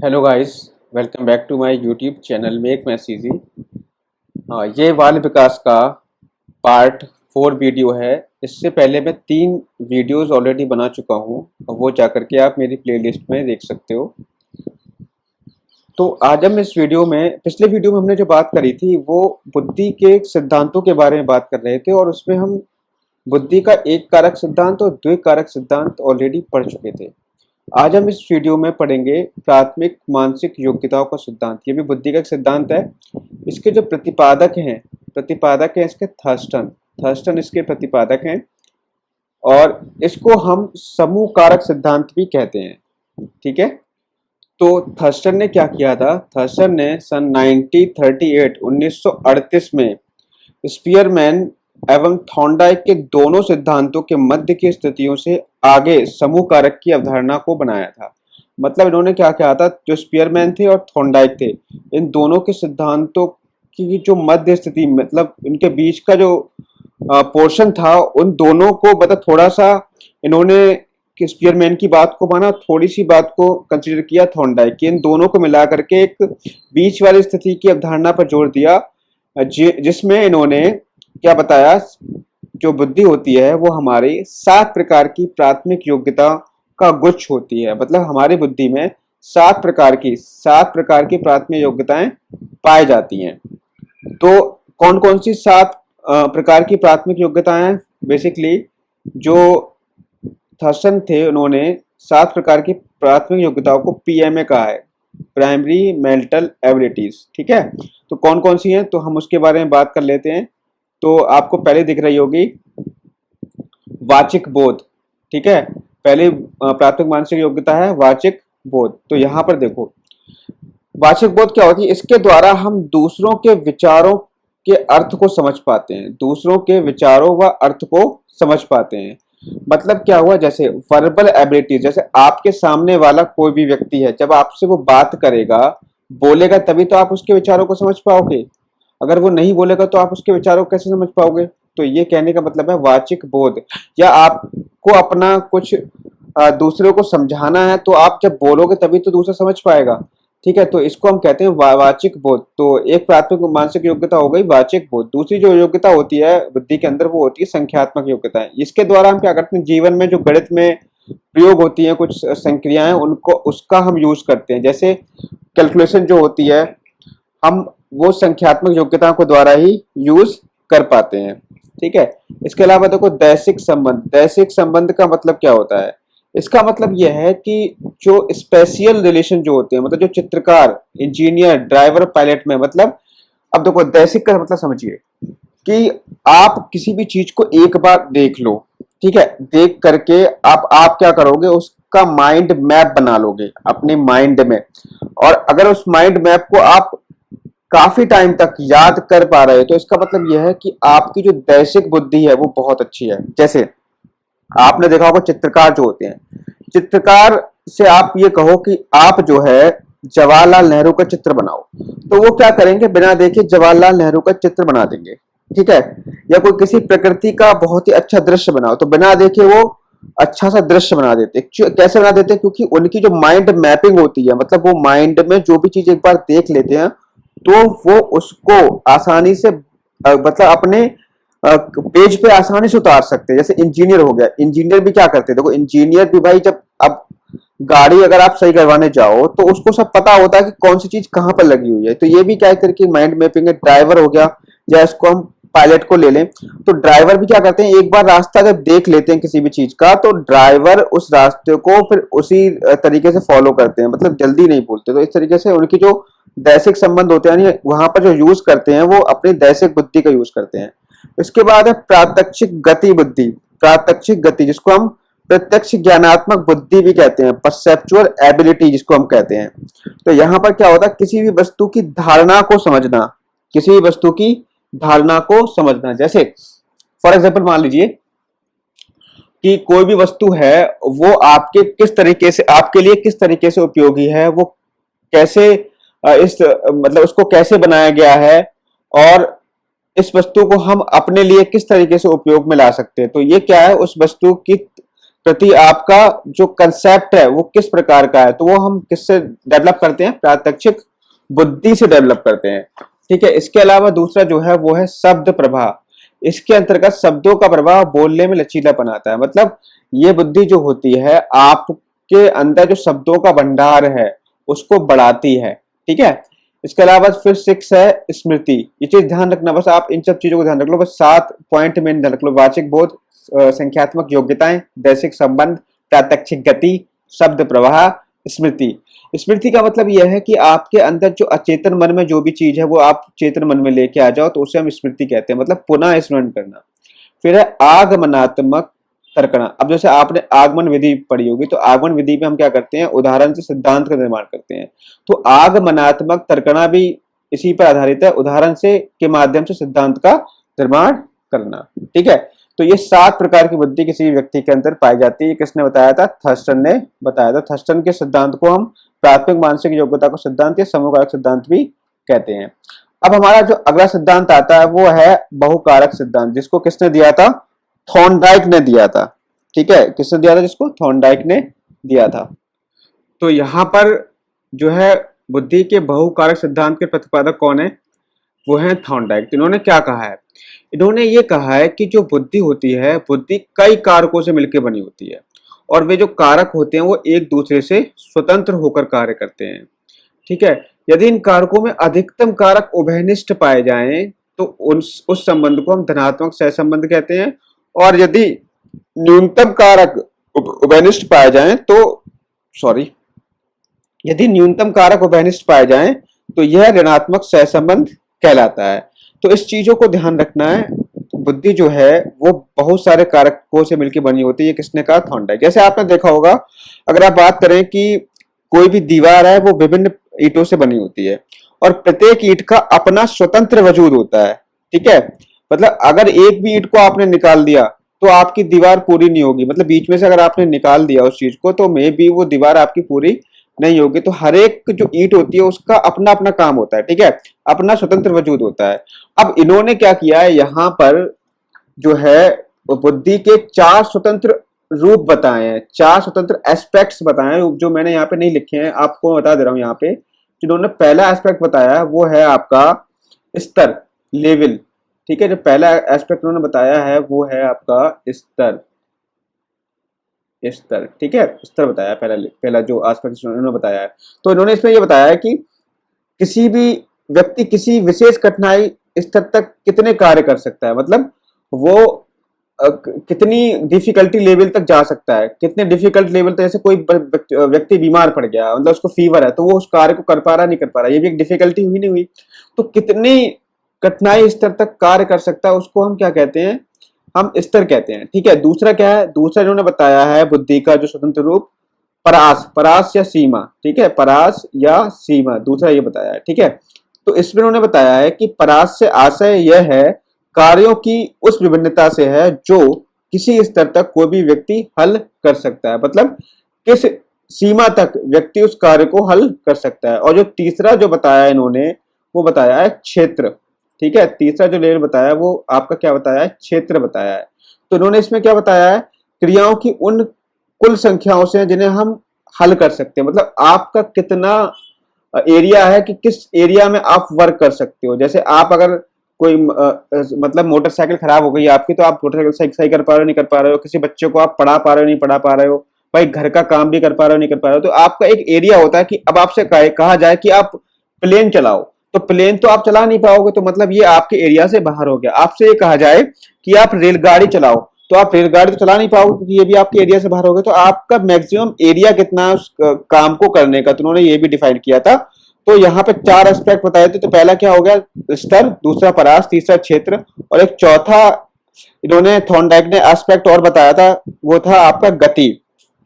Hello guys, welcome back to my YouTube channel make match easy. ये बाल विकास का part 4 video है। इससे पहले मैं 3 वीडियोस ऑलरेडी बना चुका हूँ, वो जा करके आप मेरी प्लेलिस्ट में देख सकते हो। तो आज हम इस वीडियो में, पिछले वीडियो में हमने जो बात करी थी वो बुद्धि के सिद्धांतों के बारे में बात कर रहे थे, और उसमें हम बुद्धि का एक कारक सिद्धांत और द्वि कारक सिद्धांत ऑलरेडी पढ़ चुके थे। आज हम इस वीडियो में पढ़ेंगे प्राथमिक मानसिक योग्यताओं का सिद्धांत। ये भी बुद्धि का एक सिद्धांत है। इसके जो प्रतिपादक हैं इसके थर्स्टन इसके प्रतिपादक हैं, और इसको हम समूह कारक सिद्धांत भी कहते हैं। ठीक है, तो थर्स्टन ने क्या किया था? थर्स्टन ने सन 1938 में स्पीयरमैन एवं थॉर्नडाइक के दोनों सिद्धांतों के मध्य की स्थितियों से आगे समूह कारक की अवधारणा को बनाया था। मतलब इन्होंने क्या किया था, जो स्पीयरमैन थे और थॉर्नडाइक थे, इन दोनों के सिद्धांतों की जो मध्य स्थिति, मतलब इनके बीच का जो पोर्शन था, उन दोनों को मतलब थोड़ा सा इन्होंने स्पीयरमैन की बात को माना, थोड़ी सी बात को कंसीडर किया थॉर्नडाइक की। इन दोनों को मिला करके एक बीच वाली स्थिति की अवधारणा पर जोर दिया, जिसमें इन्होंने क्या बताया, जो बुद्धि होती है वो हमारी 7 प्रकार की प्राथमिक योग्यता का गुच्छ होती है। मतलब हमारी बुद्धि में 7 प्रकार की प्राथमिक योग्यताएं पाई जाती हैं। तो कौन कौन सी 7 प्रकार की प्राथमिक योग्यताएं हैं? बेसिकली जो थर्स्टन थे उन्होंने 7 प्रकार की प्राथमिक योग्यताओं को पीएमए कहा है, प्राइमरी मेंटल एबिलिटीज। ठीक है, तो कौन कौन सी हैं तो हम उसके बारे में बात कर लेते हैं। तो आपको पहले दिख रही होगी वाचिक बोध। ठीक है, पहले प्राथमिक मानसिक योग्यता है वाचिक बोध। तो यहां पर देखो, वाचिक बोध क्या होती है? इसके द्वारा हम दूसरों के विचारों के अर्थ को समझ पाते हैं, दूसरों के विचारों व अर्थ को समझ पाते हैं। मतलब क्या हुआ, जैसे वर्बल एबिलिटीज, जैसे आपके सामने वाला कोई भी व्यक्ति है, जब आपसे वो बात करेगा, बोलेगा, तभी तो आप उसके विचारों को समझ पाओगे। अगर वो नहीं बोलेगा तो आप उसके विचारों को कैसे समझ पाओगे? तो ये कहने का मतलब है वाचिक बोध, या आपको अपना कुछ दूसरे को समझाना है तो आप जब बोलोगे तभी तो दूसरा समझ पाएगा। ठीक है, तो इसको हम कहते हैं वाचिक बोध। तो एक प्राथमिक मानसिक योग्यता हो गई वाचिक बोध। दूसरी जो योग्यता होती है बुद्धि के अंदर वो होती है संख्यात्मक योग्यता। इसके द्वारा हम क्या करते हैं, जीवन में जो गणित में प्रयोग होती है कुछ संक्रियाएं, उनको उसका हम यूज करते हैं। जैसे कैलकुलेशन जो होती है, हम वो संख्यात्मक योग्यता को द्वारा ही यूज कर पाते हैं। ठीक है, इसके अलावा देखो दैसिक संबंध का मतलब क्या होता है? इसका मतलब यह है कि जो स्पेशियल रिलेशन जो होते हैं, मतलब जो चित्रकार, इंजीनियर, ड्राइवर, पायलट में, मतलब अब देखो दैसिक का मतलब समझिए कि आप किसी भी चीज को एक बार देख लो। ठीक है, देख करके आप क्या करोगे, उसका माइंड मैप बना लोगे अपने माइंड में, और अगर उस माइंड मैप को आप काफी टाइम तक याद कर पा रहे हो तो इसका मतलब यह है कि आपकी जो दैशिक बुद्धि है वो बहुत अच्छी है। जैसे आपने देखा होगा चित्रकार जो होते हैं, चित्रकार से आप ये कहो कि आप जो है जवाहरलाल नेहरू का चित्र बनाओ, तो वो क्या करेंगे, बिना देखे जवाहरलाल नेहरू का चित्र बना देंगे। ठीक है, या कोई किसी प्रकृति का बहुत ही अच्छा दृश्य बनाओ, तो बिना देखे वो अच्छा सा दृश्य बना देते। कैसे बना देते? क्योंकि उनकी जो माइंड मैपिंग होती है, मतलब वो माइंड में जो भी चीज एक बार देख लेते हैं तो वो उसको आसानी से मतलब अपने पेज पे आसानी से उतार सकते हैं। जैसे इंजीनियर हो गया, इंजीनियर भी क्या करते हैं, देखो इंजीनियर भी भाई, जब अब गाड़ी अगर आप सही करवाने जाओ तो उसको सब पता होता है कि कौन सी चीज कहाँ पर लगी हुई है। तो ये भी क्या एक तरीके की माइंड मैपिंग है। ड्राइवर हो गया, या इसको हम पायलट को ले लें, तो ड्राइवर भी क्या करते हैं, एक बार रास्ता जब देख लेते हैं किसी भी चीज का, तो ड्राइवर उस रास्ते को फिर उसी तरीके से फॉलो करते हैं, मतलब जल्दी नहीं भूलते। तो इस तरीके से उनकी जो दैसिक संबंध होते हैं, वहां पर जो यूज करते हैं वो अपनी दैसिक बुद्धि का यूज करते हैं। इसके बाद है प्रात्यक्षिक गति बुद्धि। प्रात्यक्षिक गति जिसको हम प्रत्यक्ष ज्ञानात्मक बुद्धि भी कहते हैं, परसेप्चुअल एबिलिटी जिसको हम कहते हैं। तो यहाँ पर क्या होता है, किसी भी वस्तु की धारणा को समझना, किसी भी वस्तु की धारणा को समझना। जैसे फॉर एग्जाम्पल मान लीजिए कि कोई भी वस्तु है, वो आपके किस तरीके से, आपके लिए किस तरीके से उपयोगी है, वो कैसे इस मतलब उसको कैसे बनाया गया है, और इस वस्तु को हम अपने लिए किस तरीके से उपयोग में ला सकते हैं। तो ये क्या है, उस वस्तु की प्रति आपका जो कंसेप्ट है वो किस प्रकार का है, तो वो हम किससे डेवलप करते हैं, प्रात्यक्षिक बुद्धि से डेवलप करते हैं। ठीक है, इसके अलावा दूसरा जो है वो है शब्द प्रवाह। इसके अंतर्गत शब्दों का प्रवाह बोलने में लचीलापन आता है। मतलब ये बुद्धि जो होती है आपके अंदर जो शब्दों का भंडार है उसको बढ़ाती है। ठीक है, इसके अलावा फिर 6 है स्मृति। ये चीज ध्यान रखना, बस आप इन सब चीजों को ध्यान रख लो, बस 7 पॉइंट में ध्यान रख लो। वाचिक बोध, संख्यात्मक योग्यताएं, दैशिक संबंध, प्रात्यक्षिक गति, शब्द प्रवाह, स्मृति। स्मृति का मतलब यह है कि आपके अंदर जो अचेतन मन में जो भी चीज है वो आप चेतन मन में लेके आ जाओ, तो उसे हम स्मृति कहते हैं, मतलब पुनः स्मरण करना। फिर है आगमनात्मक तर्कणा। अब जैसे आपने आगमन विधि पढ़ी होगी, तो आगमन विधि में हम क्या करते हैं, उदाहरण से सिद्धांत का निर्माण करते हैं। तो आगमनात्मक तर्कणा भी इसी पर आधारित है, उदाहरण से के माध्यम से सिद्धांत का निर्माण करना। ठीक है, तो ये 7 प्रकार की बुद्धि किसी भी व्यक्ति के अंदर पाई जाती है। किसने बताया था, थर्स्टन ने बताया था। थर्स्टन के सिद्धांत को हम प्राथमिक मानसिक योग्यता का सिद्धांत या समूहकारक सिद्धांत भी कहते हैं। अब हमारा जो अगला सिद्धांत आता है वो है बहुकारक सिद्धांत, जिसको किसने दिया था, थॉर्नडाइक ने दिया था। ठीक है, किसने दिया था, जिसको थॉर्नडाइक ने दिया था। तो यहाँ पर जो है बुद्धि के बहुकारक सिद्धांत के प्रतिपादक कौन है, वो है थॉर्नडाइक। तो इन्होंने क्या कहा है, इन्होंने ये कहा है कि जो बुद्धि होती है, बुद्धि कई कारकों से मिलकर बनी होती है, और वे जो कारक होते हैं वो एक दूसरे से स्वतंत्र होकर कार्य करते हैं। ठीक है, यदि इन कारकों में अधिकतम कारक उभयनिष्ठ पाए जाएं तो उस संबंध को हम धनात्मक सहसंबंध कहते हैं, और यदि न्यूनतम कारक उभयनिष्ठ पाए जाएं तो यदि न्यूनतम कारक उभयनिष्ठ पाए जाएं तो यह ऋणात्मक सहसंबंध कहलाता है। तो इस चीजों को ध्यान रखना है। बुद्धि जो है वो बहुत सारे कारकों से मिलकर बनी होती है। किसने कहा, थॉर्नडाइक। जैसे आपने देखा होगा, अगर आप बात करें कि कोई भी दीवार है वो विभिन्न ईंटों से बनी होती है, और प्रत्येक ईंट का अपना स्वतंत्र वजूद होता है। ठीक है, मतलब अगर एक भी ईंट को आपने निकाल दिया तो आपकी दीवार पूरी नहीं होगी। मतलब बीच में से अगर आपने निकाल दिया उस चीज को, तो मे बी वो दीवार आपकी पूरी नहीं होगी। तो हर एक जो ईंट होती है उसका अपना अपना काम होता है। ठीक है, अपना स्वतंत्र वजूद होता है। अब इन्होंने क्या किया है, यहाँ पर जो है बुद्धि के 4 स्वतंत्र रूप बताए हैं, 4 स्वतंत्र एस्पेक्ट्स बताए हैं, जो मैंने यहाँ पे नहीं लिखे हैं, आपको बता दे रहा हूँ। यहाँ पे जिन्होंने पहला एस्पेक्ट बताया है वो है आपका स्तर, लेवल। ठीक है, जो पहला एस्पेक्ट उन्होंने बताया है वो है आपका स्तर। ठीक है, स्तर बताया पहला जो एस्पेक्ट उन्होंने बताया है। तो इन्होंने इसमें ये बताया है कि किसी भी व्यक्ति किसी विशेष कठिनाई स्तर तक कितने कार्य कर सकता है, मतलब वो कितनी डिफिकल्टी लेवल तक जा सकता है, कितने डिफिकल्ट लेवल तक। जैसे कोई व्यक्ति बीमार पड़ गया, मतलब उसको फीवर है, तो वो उस कार्य को कर पा रहा नहीं कर पा रहा, ये भी एक डिफिकल्टी हुई नहीं हुई। तो कितनी कठिनाई स्तर तक कार्य कर सकता है उसको हम क्या कहते हैं, हम स्तर कहते हैं। ठीक है, दूसरा क्या है, दूसरा इन्होंने बताया है बुद्धि का जो स्वतंत्र रूप, परास या सीमा। ठीक है, परास या सीमा दूसरा ये बताया है। ठीक है, तो इसमें उन्होंने बताया है कि परास से आशय यह है कार्यों की उस विभिन्नता से है जो किसी स्तर तक कोई भी व्यक्ति हल कर सकता है, मतलब किस सीमा तक व्यक्ति उस कार्य को हल कर सकता है। और जो तीसरा जो बताया है इन्होंने, वो बताया है क्षेत्र। ठीक है, तीसरा जो लेवल बताया वो आपका क्या बताया है, क्षेत्र बताया है। तो इन्होंने इसमें क्या बताया है, क्रियाओं की उन कुल संख्याओं से जिन्हें हम हल कर सकते हैं, मतलब आपका कितना एरिया है कि किस एरिया में आप वर्क कर सकते हो। जैसे आप अगर कोई मतलब मोटरसाइकिल खराब हो गई आपकी, तो आप मोटरसाइकिल सही कर पा रहे हो नहीं कर पा रहे हो, किसी बच्चे को आप पढ़ा पा रहे हो नहीं पढ़ा पा रहे हो, भाई घर का काम भी कर पा रहे हो नहीं कर पा रहे हो। तो आपका एक एरिया होता है कि अब आपसे कहा जाए कि आप प्लेन चलाओ, तो प्लेन तो आप चला नहीं पाओगे, तो मतलब ये आपके एरिया से बाहर हो गया। आपसे ये कहा जाए कि आप रेलगाड़ी चलाओ, तो आप रेलगाड़ी तो चला नहीं पाओगे क्योंकि ये भी आपके एरिया से बाहर हो गए। तो आपका मैक्सिमम एरिया कितना है उस काम को करने का, तो उन्होंने ये भी डिफाइन किया था। तो यहाँ पे 4 एस्पेक्ट बताए थे। तो पहला क्या हो गया, स्तर, दूसरा परास, तीसरा क्षेत्र, और एक चौथा इन्होंने थॉर्नडाइक ने एस्पेक्ट और बताया था, वो था आपका गति,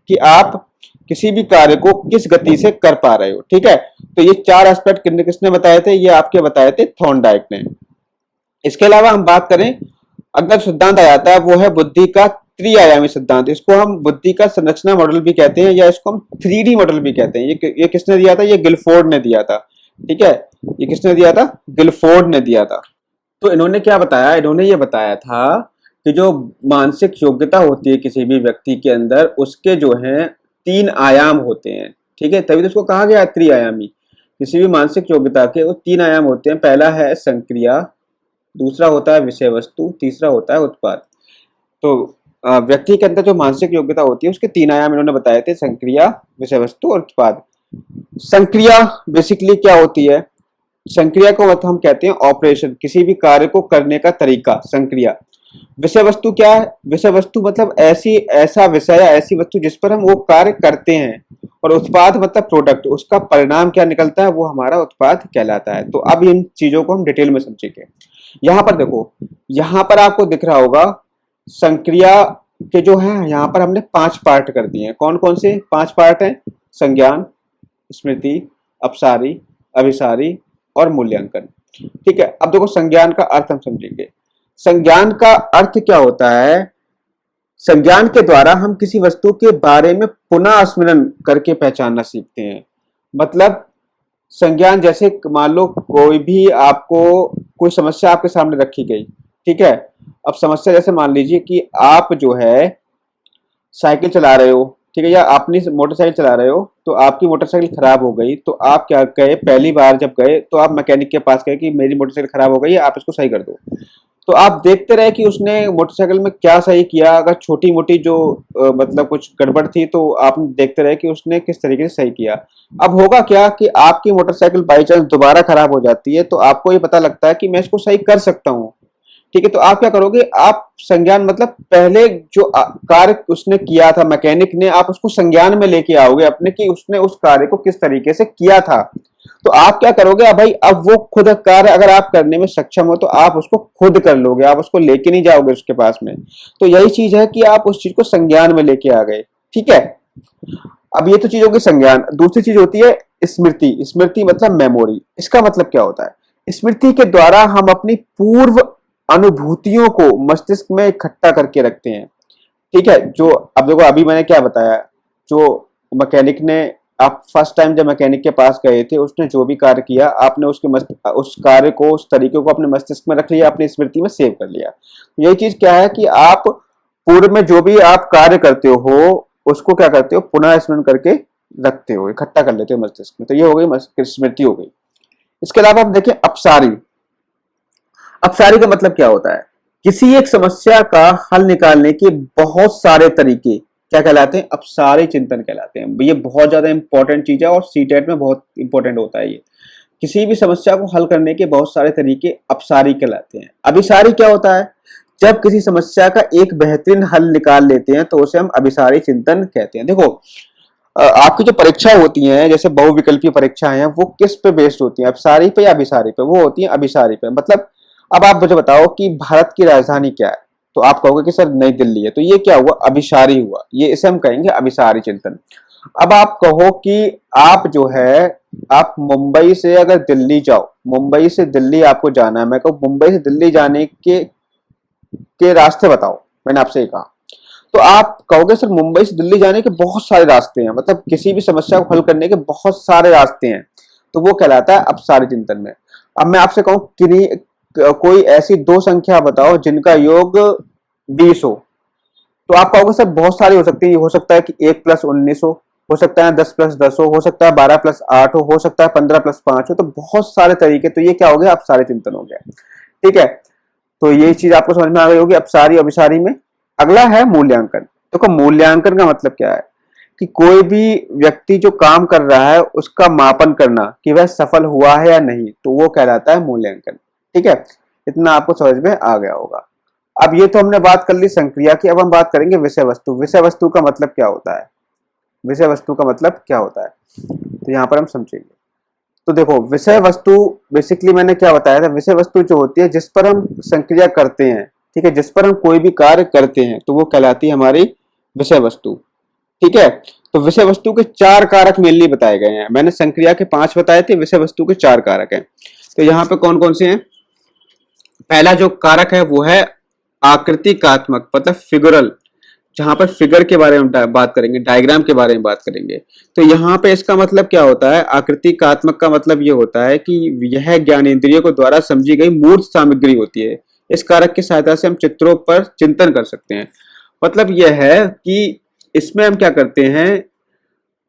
कि आप किसी भी कार्य को किस गति से कर पा रहे हो। ठीक है, तो ये 4 एस्पेक्ट किसने बताए थे, ये आपके बताए थे थॉर्नडाइक ने। इसके अलावा हम बात करें, अगला सिद्धांत आ जाता है वो है बुद्धि का त्रिआयामी सिद्धांत। इसको हम बुद्धि का संरचना मॉडल भी कहते हैं, या इसको हम 3D मॉडल भी कहते हैं। ये किसने दिया था, ये गिलफोर्ड ने दिया था। ठीक है, ये किसने दिया था, गिलफोर्ड ने दिया था। तो इन्होंने क्या बताया, इन्होंने ये बताया था कि जो मानसिक योग्यता होती है किसी भी व्यक्ति के अंदर, उसके जो है 3 आयाम होते हैं। ठीक है, तभी तो उसको कहा गया त्रिआयामी। किसी भी मानसिक योग्यता के वो 3 आयाम होते हैं। पहला है संक्रिया, दूसरा होता है विषय वस्तु, तीसरा होता है उत्पाद। तो व्यक्ति के अंदर जो मानसिक योग्यता होती है उसके 3 आयाम इन्होंने बताए थे, संक्रिया, विषय वस्तु और उत्पाद। संक्रिया बेसिकली क्या होती है? संक्रिया को मतलब हम कहते हैं ऑपरेशन, किसी भी कार्य को करने का तरीका, संक्रिया। विषय वस्तु क्या है? विषय वस्तु मतलब ऐसा विषय या ऐसी वस्तु जिस पर हम वो कार्य करते हैं। और उत्पाद मतलब प्रोडक्ट, उसका परिणाम क्या निकलता है वो हमारा उत्पाद कहलाता है। तो अब इन चीजों को हम डिटेल में समझेंगे। यहाँ पर देखो, यहाँ पर आपको दिख रहा होगा संक्रिया के जो है, यहाँ पर हमने 5 पार्ट कर दिए हैं। कौन कौन से 5 पार्ट हैं? संज्ञान, स्मृति, अपसारी, अभिसारी और मूल्यांकन। ठीक है, अब देखो संज्ञान का अर्थ हम समझेंगे। संज्ञान का अर्थ क्या होता है? संज्ञान के द्वारा हम किसी वस्तु के बारे में पुनः स्मरण करके पहचानना सीखते हैं। मतलब संज्ञान, जैसे मान लो कोई भी आपको कोई समस्या आपके सामने रखी गई, ठीक है। अब समस्या जैसे मान लीजिए कि आप जो है साइकिल चला रहे हो, ठीक है, या अपनी मोटरसाइकिल चला रहे हो, तो आपकी मोटरसाइकिल खराब हो गई। तो आप क्या गए, पहली बार जब गए तो आप मैकेनिक के पास गए कि मेरी मोटरसाइकिल खराब हो गई है, आप इसको सही कर दो। तो आप देखते रहे कि उसने मोटरसाइकिल में क्या सही किया। अगर छोटी मोटी जो मतलब कुछ गड़बड़ थी तो आप देखते रहे कि उसने किस तरीके से सही किया। अब होगा क्या कि आपकी मोटरसाइकिल बाई चांस दोबारा खराब हो जाती है, तो आपको ये पता लगता है कि मैं इसको सही कर सकता हूँ। ठीक है, तो आप क्या करोगे, आप संज्ञान मतलब पहले जो कार्य उसने किया था मैकेनिक ने, आप उसको संज्ञान में लेके आओगे अपने कि उसने उस कार्य को किस तरीके से किया था। तो आप क्या करोगे, अब भाई अब वो खुद कार्य अगर आप करने में सक्षम हो तो आप उसको खुद कर लोगे, आप उसको लेके नहीं जाओगे उसके पास में। तो यही चीज है कि आप उस चीज को संज्ञान में लेके आ गए। ठीक है, अब ये तो चीज होगी संज्ञान। दूसरी चीज होती है स्मृति। स्मृति मतलब मेमोरी। इसका मतलब क्या होता है? स्मृति के द्वारा हम अपनी पूर्व अनुभूतियों को मस्तिष्क में इकट्ठा करके रखते हैं। ठीक है, जो अब देखो अभी मैंने क्या बताया, जो मैकेनिक ने, आप फर्स्ट टाइम जब मैकेनिक के पास गए थे, उसने जो भी कार्य किया आपने उस कार्य को, उस तरीके को अपने मस्तिष्क में रख लिया, अपनी स्मृति में सेव कर लिया। यही चीज क्या है कि आप पूर्व में जो भी आप कार्य करते हो उसको क्या करते हो, पुनः स्मरण करके रखते हो, इकट्ठा कर लेते हो मस्तिष्क में। तो ये हो गई स्मृति हो गई। इसके अलावा आप देखिए अपसारी। अपसारी का मतलब क्या होता है? किसी एक समस्या का हल निकालने के बहुत सारे तरीके क्या कहलाते हैं? अपसारी चिंतन कहलाते हैं। ये बहुत ज्यादा इंपॉर्टेंट चीज है और सीटेट में बहुत इंपॉर्टेंट होता है ये। किसी भी समस्या को हल करने के बहुत सारे तरीके अपसारी कहलाते हैं। अभिसारी क्या होता है? जब किसी समस्या का एक बेहतरीन हल निकाल लेते हैं तो उसे हम अभिसारी चिंतन कहते हैं। देखो आपकी जो परीक्षा होती हैं, जैसे बहुविकल्पीय परीक्षाएं हैं, वो किस पे बेस्ड होती हैं? अपसारी पे या अभिसारी पे? वो होती हैं अभिसारी पे। मतलब अब आप मुझे बताओ कि भारत की राजधानी क्या है, तो आप कहोगे कि सर नई दिल्ली है। तो ये क्या हुआ? अभिसारी हुआ। ये इसे हम कहेंगे अभिसारी चिंतन। अब आप कहो कि आप जो है, आप मुंबई से अगर दिल्ली जाओ, मुंबई से दिल्ली आपको जाना है, मैं कहूँ मुंबई से दिल्ली जाने के रास्ते बताओ, मैंने आपसे ये कहा, तो आप कहोगे सर मुंबई से दिल्ली जाने के बहुत सारे रास्ते हैं, मतलब किसी भी समस्या को हल करने के बहुत सारे रास्ते हैं। तो वो कहलाता है अपसारी चिंतन में। अब मैं आपसे कहूँ कि कोई ऐसी 2 संख्या बताओ जिनका योग 20 तो आप कहोगे सर बहुत सारी हो सकती है। हो सकता है कि 1 + 19 हो सकता है 10 + 10 हो सकता है 12 + 8 हो सकता है 15 + 5 हो। तो बहुत सारे तरीके। तो ये क्या हो गया? अपसारी चिंतन हो गया। ठीक है, तो ये चीज आपको समझ में आ गई होगी अपसारी अभिसारी में। अगला है मूल्यांकन। देखो मूल्यांकन का मतलब क्या है कि कोई भी व्यक्ति जो काम कर रहा है उसका मापन करना कि वह सफल हुआ है या नहीं, तो वो कहलाता है मूल्यांकन। ठीक है, इतना आपको समझ में आ गया होगा। अब ये तो हमने बात कर ली संक्रिया की। अब हम बात करेंगे विषय वस्तु। विषय वस्तु का मतलब क्या होता है? विषय वस्तु का मतलब क्या होता है, तो यहाँ पर हम समझेंगे। तो देखो विषय वस्तु बेसिकली मैंने क्या बताया था, विषय वस्तु जो होती है जिस पर हम संक्रिया करते हैं, ठीक है, जिस पर हम कोई भी कार्य करते हैं, तो वो कहलाती है हमारी विषय वस्तु। ठीक है, तो विषय वस्तु के 4 कारक मेनली बताए गए हैं। मैंने संक्रिया के 5 बताए थे, विषय वस्तु के 4 कारक हैं। तो यहाँ पे कौन कौन से हैं? पहला जो कारक है वो है आकृतिकात्मक, मतलब फिगरल, जहां पर फिगर के बारे में बात करेंगे, डायग्राम के बारे में बात करेंगे। तो यहाँ पे इसका मतलब क्या होता है? आकृतिकात्मक का मतलब ये होता है कि यह ज्ञानेंद्रियों को द्वारा समझी गई मूर्त सामग्री होती है। इस कारक की सहायता से हम चित्रों पर चिंतन कर सकते हैं। मतलब यह है कि इसमें हम क्या करते हैं,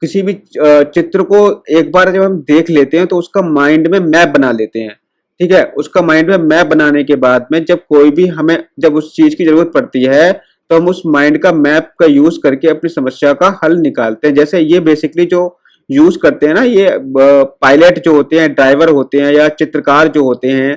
किसी भी चित्र को एक बार जब हम देख लेते हैं तो उसका माइंड में मैप बना लेते हैं। ठीक है, उसका माइंड में मैप बनाने के बाद में जब कोई भी हमें जब उस चीज की जरूरत पड़ती है तो हम उस माइंड का मैप का यूज करके अपनी समस्या का हल निकालते हैं। जैसे ये बेसिकली जो यूज करते हैं ना, ये पायलट जो होते हैं, ड्राइवर होते हैं, या चित्रकार जो होते हैं,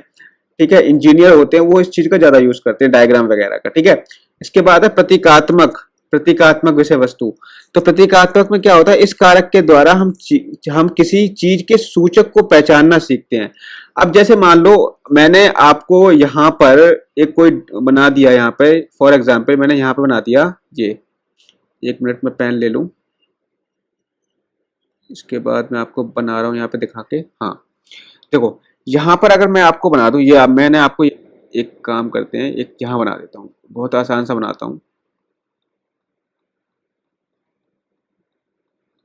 ठीक है, इंजीनियर होते हैं, वो इस चीज का ज्यादा यूज करते हैं, डायग्राम वगैरह का। ठीक है, इसके बाद है प्रतीकात्मक, प्रतीकात्मक विषय वस्तु। तो प्रतीकात्मक में क्या होता है, इस कारक के द्वारा हम किसी चीज के सूचक को पहचानना सीखते हैं। अब जैसे मान लो मैंने आपको यहाँ पर एक कोई बना दिया, यहाँ पे फॉर एग्जांपल मैंने यहाँ पे बना दिया ये, एक मिनट में पेन ले लूं, इसके बाद मैं आपको बना रहा हूँ यहाँ पे दिखा के। हाँ देखो, यहाँ पर अगर मैं आपको बना दूं, ये मैंने आपको एक काम करते हैं, एक यहाँ बना देता हूँ, बहुत आसान सा बनाता हूँ।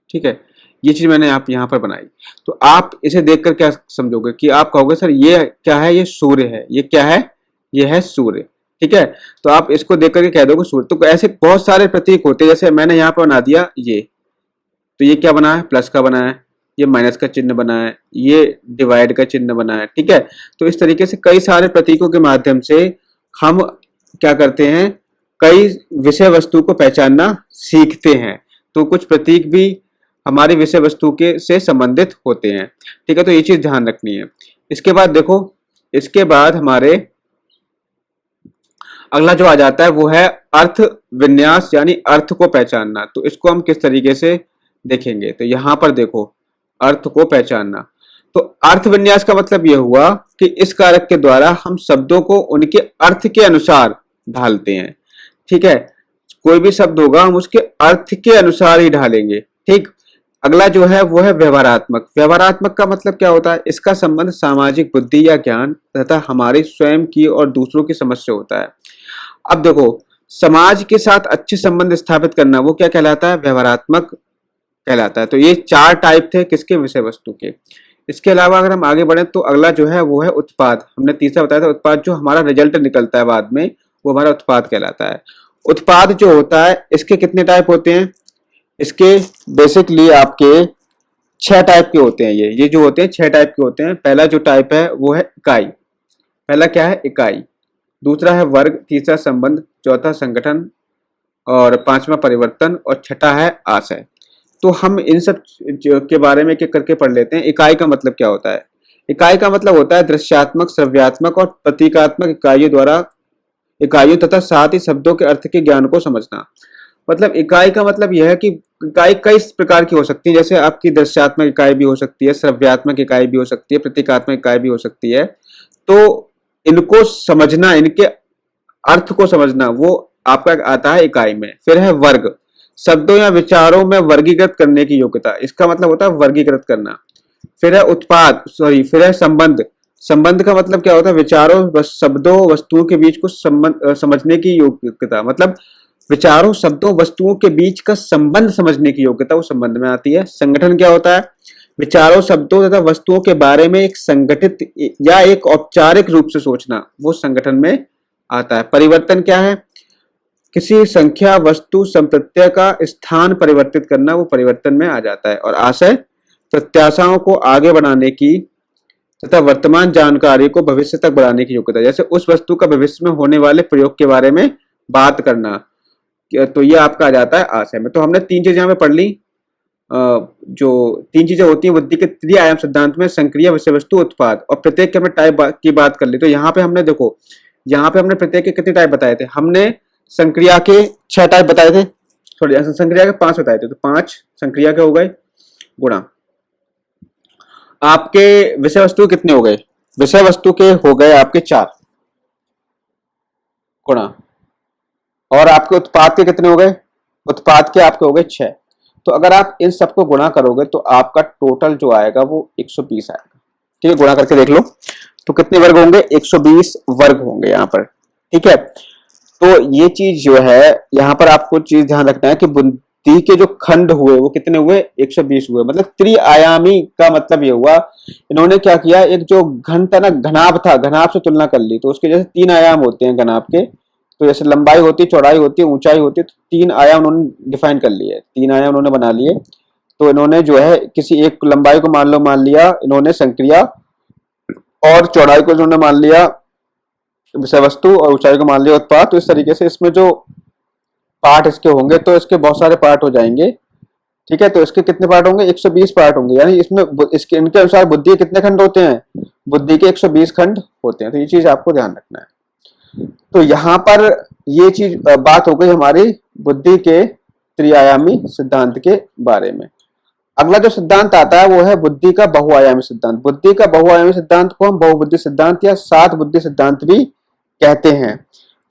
ठीक है, ये चीज मैंने आप यहाँ पर बनाई, तो आप इसे देखकर क्या समझोगे कि आप कहोगे सर ये क्या है, ये सूर्य है, ये क्या है, ये है सूर्य। ठीक है, तो आप इसको देख करके कह दोगे सूर्य। तो ऐसे बहुत सारे प्रतीक होते हैं, जैसे मैंने यहाँ पर बना दिया ये, तो ये क्या बना है, प्लस का बना है, ये माइनस का चिन्ह बना है, ये डिवाइड का चिन्ह बना है। ठीक है, तो इस तरीके से कई सारे प्रतीकों के माध्यम से हम क्या करते हैं, कई विषय वस्तु को पहचानना सीखते हैं। तो कुछ प्रतीक भी हमारी विषय वस्तु के से संबंधित होते हैं। ठीक है, तो ये चीज ध्यान रखनी है। इसके बाद देखो, इसके बाद हमारे अगला जो आ जाता है वो है अर्थ विन्यास, यानी अर्थ को पहचानना। तो इसको हम किस तरीके से देखेंगे, तो यहां पर देखो, अर्थ को पहचानना। तो अर्थ विन्यास का मतलब यह हुआ कि इस कारक के द्वारा हम शब्दों को उनके अर्थ के अनुसार ढालते हैं। ठीक है, कोई भी शब्द होगा हम उसके अर्थ के अनुसार ही ढालेंगे। ठीक, अगला जो है वो है व्यवहारात्मक। व्यवहारात्मक का मतलब क्या होता है, इसका संबंध सामाजिक बुद्धि या ज्ञान तथा हमारी स्वयं की और दूसरों की समझ से होता है। अब देखो, समाज के साथ अच्छे संबंध स्थापित करना वो क्या कहलाता है, व्यवहारात्मक कहलाता है। तो ये चार टाइप थे किसके, विषय वस्तु के। इसके अलावा अगर हम आगे बढ़े तो अगला जो है वो है उत्पाद। हमने तीसरा बताया था उत्पाद, जो हमारा रिजल्ट निकलता है बाद में वो हमारा उत्पाद कहलाता है। उत्पाद जो होता है इसके कितने टाइप होते हैं, इसके बेसिकली आपके 6 टाइप के होते हैं। ये जो होते हैं 6 टाइप के होते हैं। पहला जो टाइप है वो है इकाई। पहला क्या है, इकाई। दूसरा है वर्ग, तीसरा संबंध, चौथा संगठन, और पांचवा परिवर्तन, और छठा है आशय। तो हम इन सब के बारे में एक एक करके पढ़ लेते हैं। इकाई का मतलब क्या होता है, इकाई का मतलब होता है दृश्यात्मक, श्रव्यात्मक और प्रतीकात्मक इकाइयों द्वारा, इकाइयों तथा साथ ही शब्दों के अर्थ के ज्ञान को समझना। मतलब इकाई का मतलब यह है कि इकाई कई प्रकार की हो सकती है, जैसे आपकी दृश्यात्मक इकाई भी हो सकती है, श्रव्यात्मक इकाई भी हो सकती है, प्रतीकात्मक इकाई भी हो सकती है। तो इनको समझना, इनके अर्थ को समझना, वो आपका आता है इकाई में। फिर है वर्ग, शब्दों या विचारों में वर्गीकृत करने की योग्यता, इसका मतलब होता है वर्गीकृत करना। फिर है उत्पाद, फिर है संबंध। संबंध का मतलब क्या होता है, विचारों, शब्दों, वस्तुओं के बीच को समझने की योग्यता, मतलब विचारों, शब्दों, वस्तुओं के बीच का संबंध समझने की योग्यता वो संबंध में आती है। संगठन क्या होता है, विचारों, शब्दों तथा वस्तुओं के बारे में एक संगठित या एक औपचारिक रूप से सोचना, वो संगठन में आता है। परिवर्तन क्या है, किसी संख्या, वस्तु, संप्रत्यय का स्थान परिवर्तित करना, वो परिवर्तन में आ जाता है। और आशय, प्रत्याशाओं को आगे बढ़ाने की तथा वर्तमान जानकारी को भविष्य तक बढ़ाने की योग्यता, जैसे उस वस्तु का भविष्य में होने वाले प्रयोग के बारे में बात करना। तो ये आपका आ जाता है आशय में। तो हमने 3 चीजें यहाँ पे पढ़ ली। जो 3 चीजें होती हैं बुद्धि के त्रि-आयाम सिद्धांत में, संक्रिया, विषय वस्तु, उत्पाद, और प्रत्येक के हमने टाइप की बात कर ली। तो यहाँ पे हमने देखो, यहाँ पे हमने प्रत्येक के कितने टाइप बताए थे, हमने संक्रिया के 6 टाइप बताए थे, सॉरी संक्रिया के 5 बताए थे। तो 5 संक्रिया के हो गए, गुणा आपके विषय वस्तु कितने हो गए, विषय वस्तु के हो गए आपके 4 गुणा, और आपके उत्पाद के कितने हो गए, उत्पाद के आपके हो गए 6। तो अगर आप इन सबको गुणा करोगे तो आपका टोटल जो आएगा वो 120 आएगा। ठीक है, गुणा करके देख लो तो कितने वर्ग होंगे, 120 वर्ग होंगे यहाँ पर। ठीक है, तो ये चीज जो है यहाँ पर आपको चीज ध्यान रखना है कि बुद्धि के जो खंड हुए वो कितने हुए, 120 हुए। मतलब त्रिआयामी का मतलब ये हुआ, इन्होंने क्या किया, एक जो घन था ना, घनाभ था, घनाभ से तुलना कर ली, तो उसके जैसे 3 आयाम होते हैं घनाभ के, तो जैसे लंबाई होती, चौड़ाई होती, ऊंचाई होती, तो 3 आयाम उन्होंने डिफाइन कर लिए, 3 आयाम उन्होंने बना लिए। तो इन्होंने जो है किसी एक लंबाई को मान लिया इन्होंने संक्रिया, और चौड़ाई को इन्होंने मान लिया विषय वस्तु, और ऊंचाई को मान लिया उत्पाद। तो इस तरीके से इसमें जो पार्ट इसके होंगे तो इसके बहुत सारे पार्ट हो जाएंगे, ठीक है। तो इसके कितने पार्ट होंगे, 120 पार्ट होंगे, यानी इसमें इसके इनके अनुसार बुद्धि के कितने खंड होते हैं, बुद्धि के 120 खंड होते हैं। तो ये चीज आपको ध्यान रखना है। तो यहाँ पर ये चीज बात हो गई हमारी बुद्धि के त्रिआयामी सिद्धांत के बारे में। अगला जो सिद्धांत आता है वो है बुद्धि का बहुआयामी सिद्धांत। बुद्धि का बहुआयामी सिद्धांत को हम बहुबुद्धि सिद्धांत या 7 बुद्धि सिद्धांत भी कहते हैं।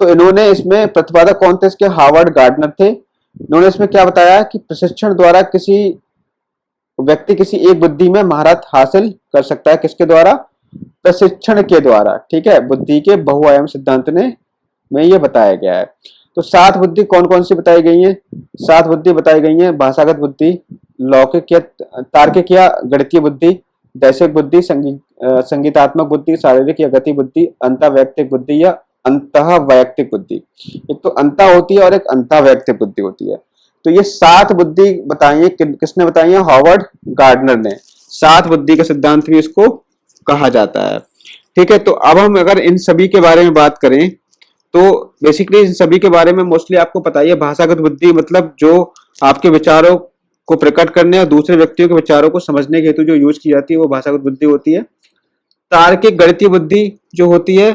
तो इन्होंने इसमें प्रतिपादक कौन थे इसके, हार्वर्ड गार्डनर थे। इन्होंने इसमें क्या बताया कि प्रशिक्षण द्वारा किसी व्यक्ति किसी एक बुद्धि में महारत हासिल कर सकता है, किसके द्वारा, प्रशिक्षण के द्वारा, ठीक है। बुद्धि के बहुआयाम सिद्धांत में ये बताया गया है। तो 7 बुद्धि कौन कौन सी बताई गई है, 7 बुद्धि बताई गई है, भाषागत बुद्धि, लौकिक या तार्किक या गणितीय बुद्धि, दैशिक बुद्धि, संगीतात्मक बुद्धि, शारीरिक या गति बुद्धि, अंतःवैयक्तिक बुद्धि या अंतःवैयक्तिक बुद्धि। एक तो अंता होती है और एक अंतःवैयक्तिक बुद्धि होती है। तो ये 7 बुद्धि बताई है, किसने बताई है, हार्वर्ड गार्डनर ने। 7 बुद्धि का सिद्धांत भी इसको कहा जाता है, ठीक है। तो अब हम अगर इन सभी के बारे में बात करें तो बेसिकली इन सभी के बारे में मोस्टली आपको पता ही है। भाषागत बुद्धि मतलब जो आपके विचारों को प्रकट करने और दूसरे व्यक्तियों के विचारों को समझने के हेतु जो यूज की जाती है वो भाषागत बुद्धि होती है। तार्किक गणितीय बुद्धि जो होती है,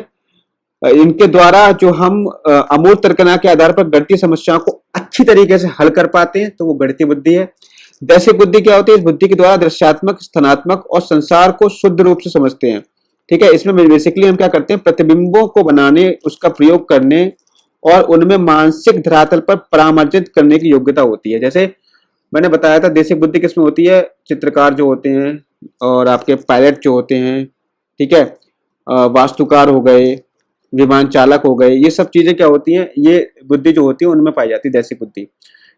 इनके द्वारा जो हम अमूर्त तर्कना के आधार पर गणितीय समस्याओं को अच्छी तरीके से हल कर पाते हैं, तो वो गणितीय बुद्धि है। दैशिक बुद्धि क्या होती है, इस बुद्धि के द्वारा दृश्यात्मक, स्थानात्मक और संसार को शुद्ध रूप से समझते हैं, ठीक है। इसमें बेसिकली हम क्या करते हैं, प्रतिबिंबों को बनाने, उसका प्रयोग करने और उनमें मानसिक धरातल पर परामर्शित करने की योग्यता होती है। जैसे मैंने बताया था दैशिक बुद्धि किसमें होती है, चित्रकार जो होते हैं और आपके पायलट जो होते हैं, ठीक है, वास्तुकार हो गए, विमान चालक हो गए, ये सब चीजें क्या होती हैं, ये बुद्धि जो होती है उनमें पाई जाती है दैशिक बुद्धि।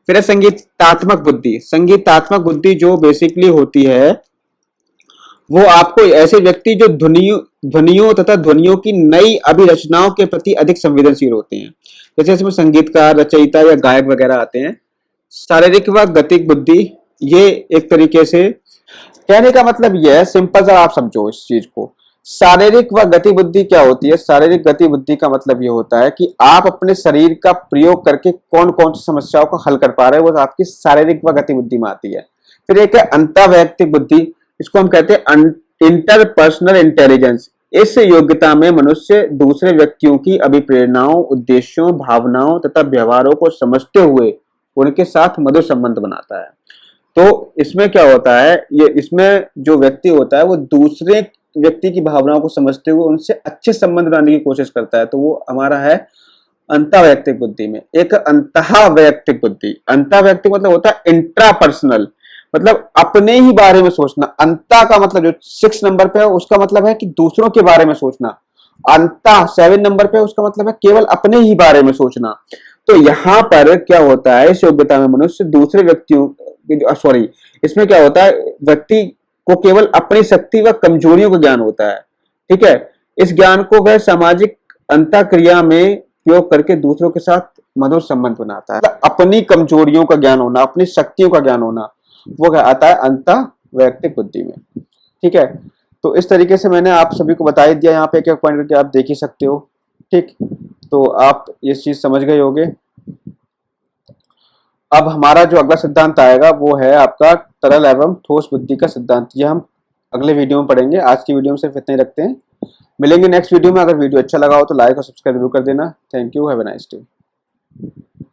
फिर है संगीतात्मक बुद्धि। संगीतात्मक बुद्धि जो बेसिकली होती है वो आपको ऐसे व्यक्ति जो ध्वनियों तथा ध्वनियों की नई अभिरचनाओं के प्रति अधिक संवेदनशील होते हैं, जैसे इसमें संगीतकार, रचयिता या गायक वगैरह आते हैं। शारीरिक व गतिक बुद्धि, ये एक तरीके से कहने का मतलब यह है, सिंपल सा आप समझो इस चीज को। शारीरिक व गति बुद्धि क्या होती है, शारीरिक गति बुद्धि का मतलब ये होता है कि आप अपने शरीर का प्रयोग करके कौन कौन सी समस्याओं को हल कर पा रहे हैं, वो आपकी शारीरिक व गति बुद्धि में आती है। फिर एक है अंतःवैयक्तिक बुद्धि, इसको हम कहते हैं इंटरपर्सनल इंटेलिजेंस। इस योग्यता में मनुष्य दूसरे व्यक्तियों की अभिप्रेरणाओं, उद्देश्यों, भावनाओं तथा व्यवहारों को समझते हुए उनके साथ मधुर संबंध बनाता है। तो इसमें क्या होता है, ये इसमें जो व्यक्ति होता है वो दूसरे व्यक्ति की भावनाओं को समझते हुए उनसे अच्छे संबंध बनाने की कोशिश करता है, तो वो हमारा है अंतःवैयक्तिक बुद्धि में। एक अंतःवैयक्तिक बुद्धि, अंतःवैयक्तिक मतलब होता है इंट्रापर्सनल, मतलब अपने ही बारे में सोचना। अंता का मतलब जो 6 नंबर पे है उसका मतलब है कि दूसरों के बारे में सोचना। अंता 7 नंबर पे उसका मतलब है केवल अपने ही बारे में सोचना। तो यहाँ पर क्या होता है, इस योग्यता में मनुष्य दूसरे व्यक्तियों, सॉरी, इसमें क्या होता है, व्यक्ति को केवल अपनी शक्ति व कमजोरियों का ज्ञान होता है, ठीक है। इस ज्ञान को वह सामाजिक अंतःक्रिया में प्रयोग करके दूसरों के साथ मधुर संबंध बनाता है। अपनी कमजोरियों का ज्ञान होना, अपनी शक्तियों का ज्ञान होना, वो आता है अंतःवैयक्तिक बुद्धि में, ठीक है। तो इस तरीके से मैंने आप सभी को बता ही दिया, यहाँ पे एक एक पॉइंट करके आप देख ही सकते हो, ठीक। तो आप ये चीज समझ गए होंगे। अब हमारा जो अगला सिद्धांत आएगा वो है आपका तरल एवं ठोस बुद्धि का सिद्धांत। ये हम अगले वीडियो में पढ़ेंगे। आज की वीडियो में सिर्फ इतना ही रखते हैं, मिलेंगे नेक्स्ट वीडियो में। अगर वीडियो अच्छा लगा हो तो लाइक और सब्सक्राइब जरूर कर देना। Thank you, have a nice day.